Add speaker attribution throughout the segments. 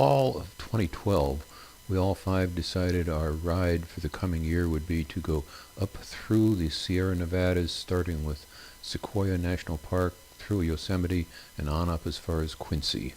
Speaker 1: fall of 2012, we all five decided our ride for the coming year would be to go up through the Sierra Nevadas, starting with Sequoia National Park, through Yosemite, and on up as far as Quincy.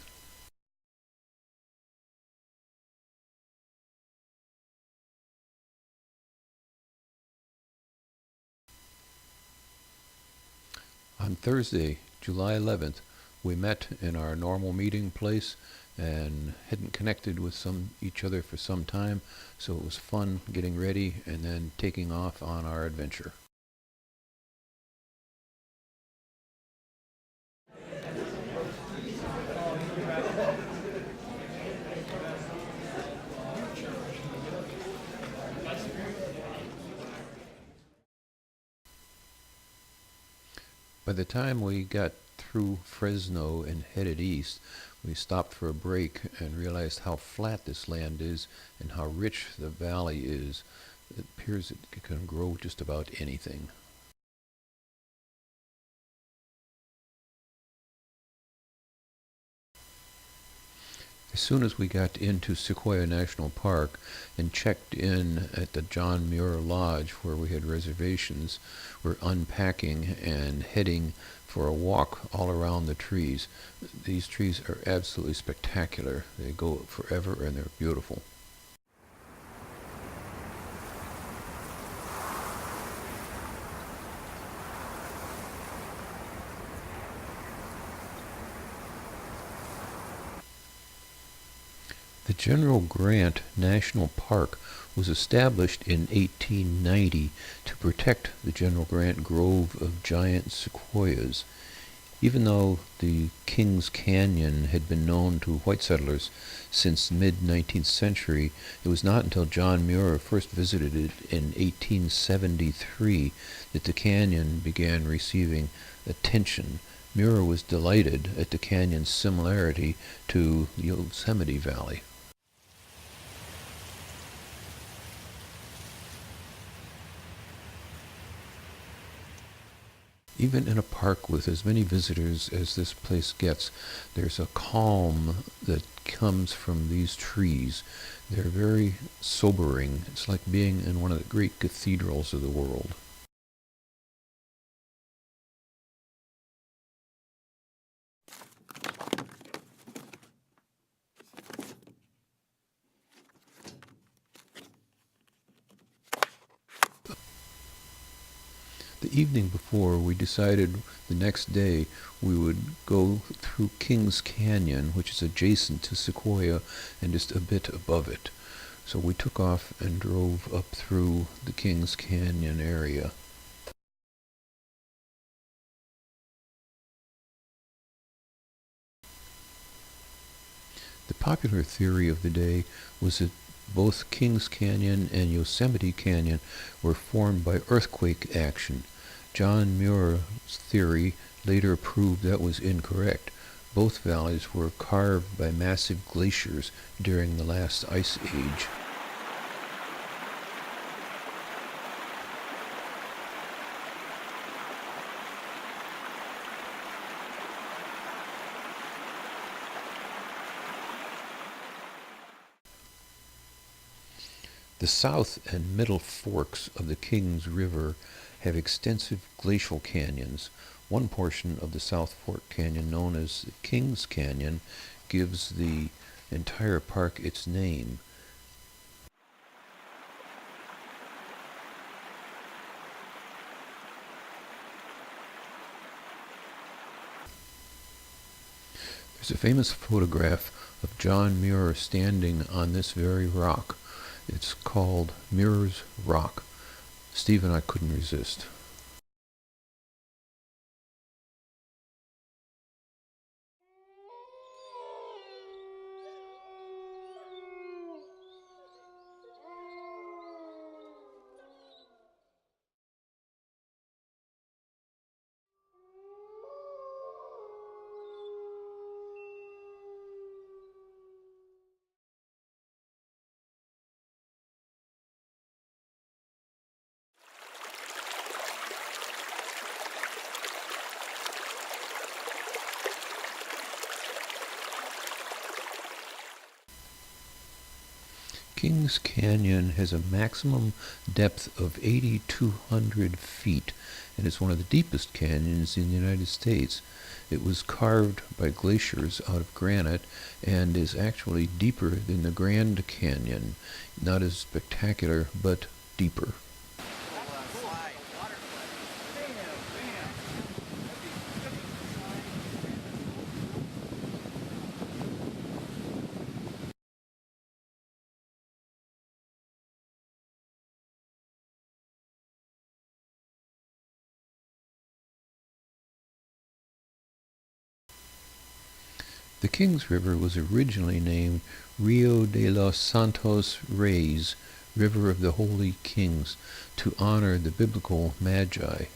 Speaker 1: On Thursday, July 11th, we met in our normal meeting place and hadn't connected with each other for some time, so it was fun getting ready and then taking off on our adventure. By the time we got through Fresno and headed east, we stopped for a break and realized how flat this land is and how rich the valley is. It appears it can grow just about anything. As soon as we got into Sequoia National Park and checked in at the John Muir Lodge where we had reservations, we're unpacking and heading for a walk all around the trees. These trees are absolutely spectacular. They go forever and they're beautiful. The General Grant National Park was established in 1890 to protect the General Grant Grove of giant sequoias. Even though the Kings Canyon had been known to white settlers since the mid-19th century, it was not until John Muir first visited it in 1873 that the canyon began receiving attention. Muir was delighted at the canyon's similarity to the Yosemite Valley. Even in a park with as many visitors as this place gets, there's a calm that comes from these trees. They're very sobering. It's like being in one of the great cathedrals of the world. The evening before, we decided the next day we would go through Kings Canyon, which is adjacent to Sequoia and just a bit above it. So we took off and drove up through the Kings Canyon area. The popular theory of the day was that both Kings Canyon and Yosemite Canyon were formed by earthquake action. John Muir's theory later proved that was incorrect. Both valleys were carved by massive glaciers during the last ice age. The south and middle forks of the Kings River have extensive glacial canyons. One portion of the South Fork Canyon, known as the Kings Canyon, gives the entire park its name. There's a famous photograph of John Muir standing on this very rock. It's called Muir's Rock. Steve and I couldn't resist. Kings Canyon has a maximum depth of 8,200 feet and is one of the deepest canyons in the United States. It was carved by glaciers out of granite and is actually deeper than the Grand Canyon. Not as spectacular, but deeper. The Kings River was originally named Rio de los Santos Reyes, River of the Holy Kings, to honor the biblical Magi.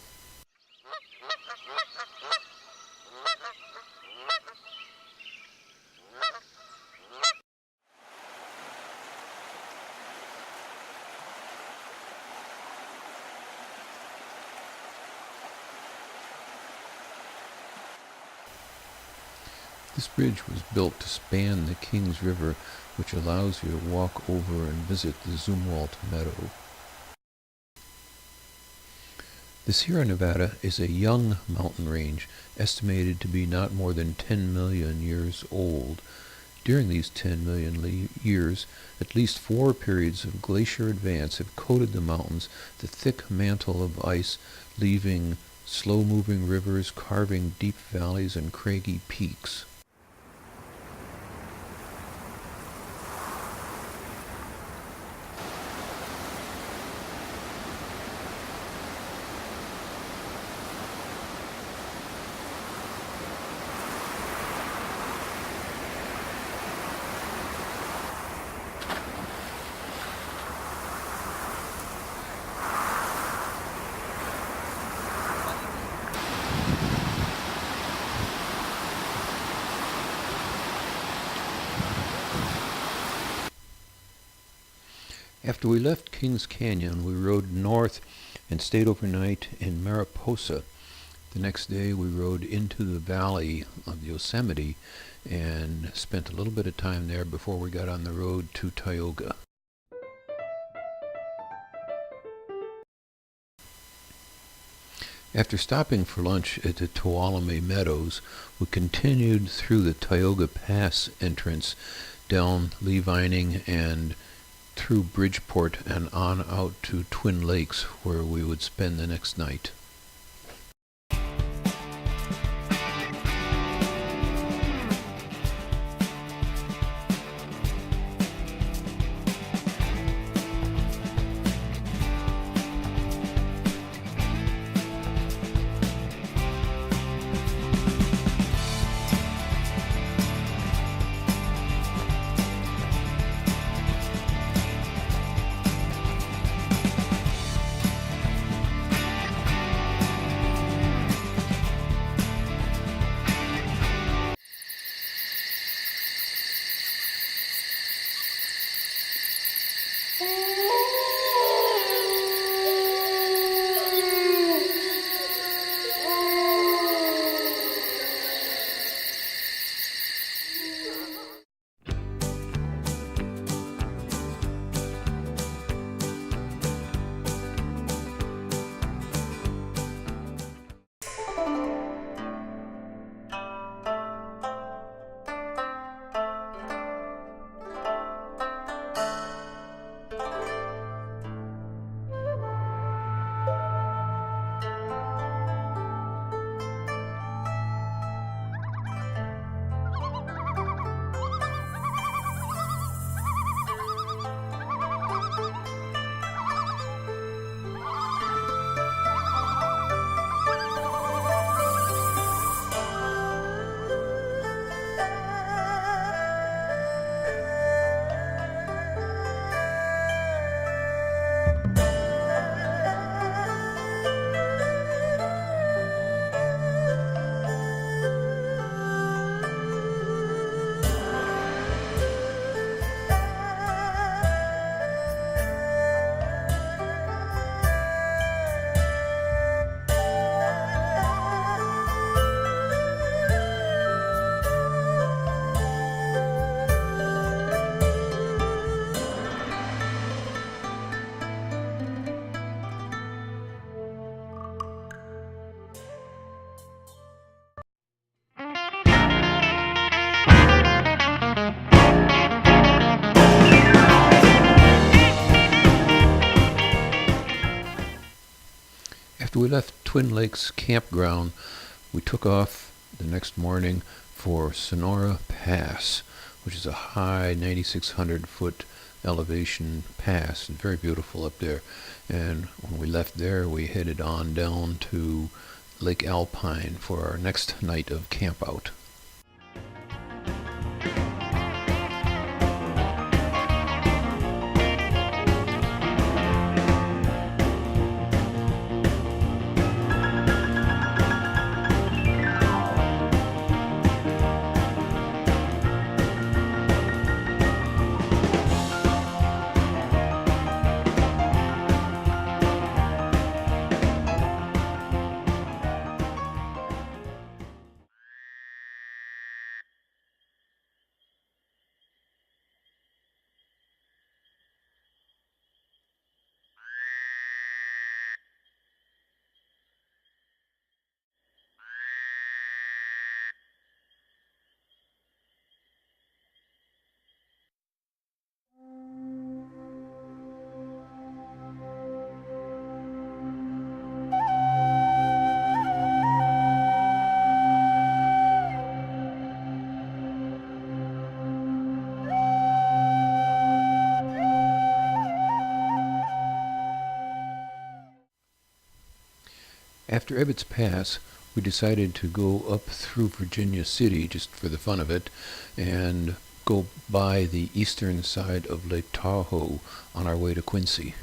Speaker 1: This bridge was built to span the Kings River, which allows you to walk over and visit the Zumwalt Meadow. The Sierra Nevada is a young mountain range, estimated to be not more than 10 million years old. During these 10 million years, at least 4 periods of glacier advance have coated the mountains, the thick mantle of ice, leaving slow-moving rivers, carving deep valleys and craggy peaks. After we left Kings Canyon, we rode north and stayed overnight in Mariposa. The next day we rode into the valley of Yosemite and spent a little bit of time there before we got on the road to Tioga. After stopping for lunch at the Tuolumne Meadows, we continued through the Tioga Pass entrance, down Lee Vining and through Bridgeport and on out to Twin Lakes, where we would spend the next night. After we left Twin Lakes Campground, we took off the next morning for Sonora Pass, which is a high 9,600 foot elevation pass. It's very beautiful up there. And when we left there, we headed on down to Lake Alpine for our next night of campout. After Ebbets Pass, we decided to go up through Virginia City just for the fun of it and go by the eastern side of Lake Tahoe on our way to Quincy.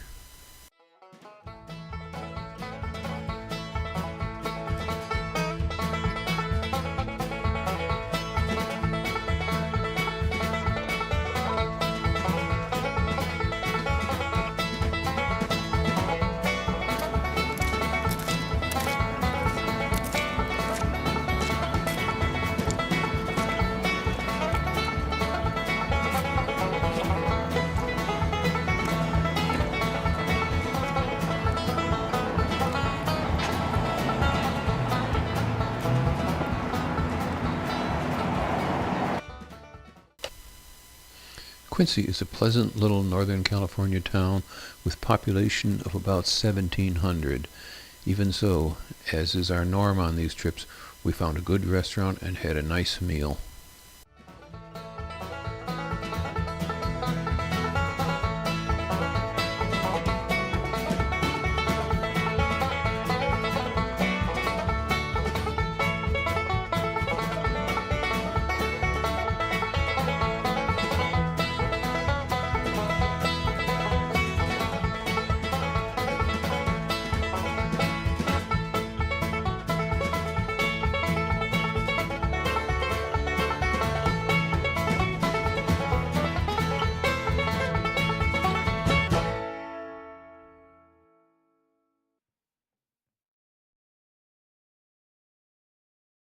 Speaker 1: Quincy is a pleasant little Northern California town with population of about 1,700. Even so, as is our norm on these trips, we found a good restaurant and had a nice meal.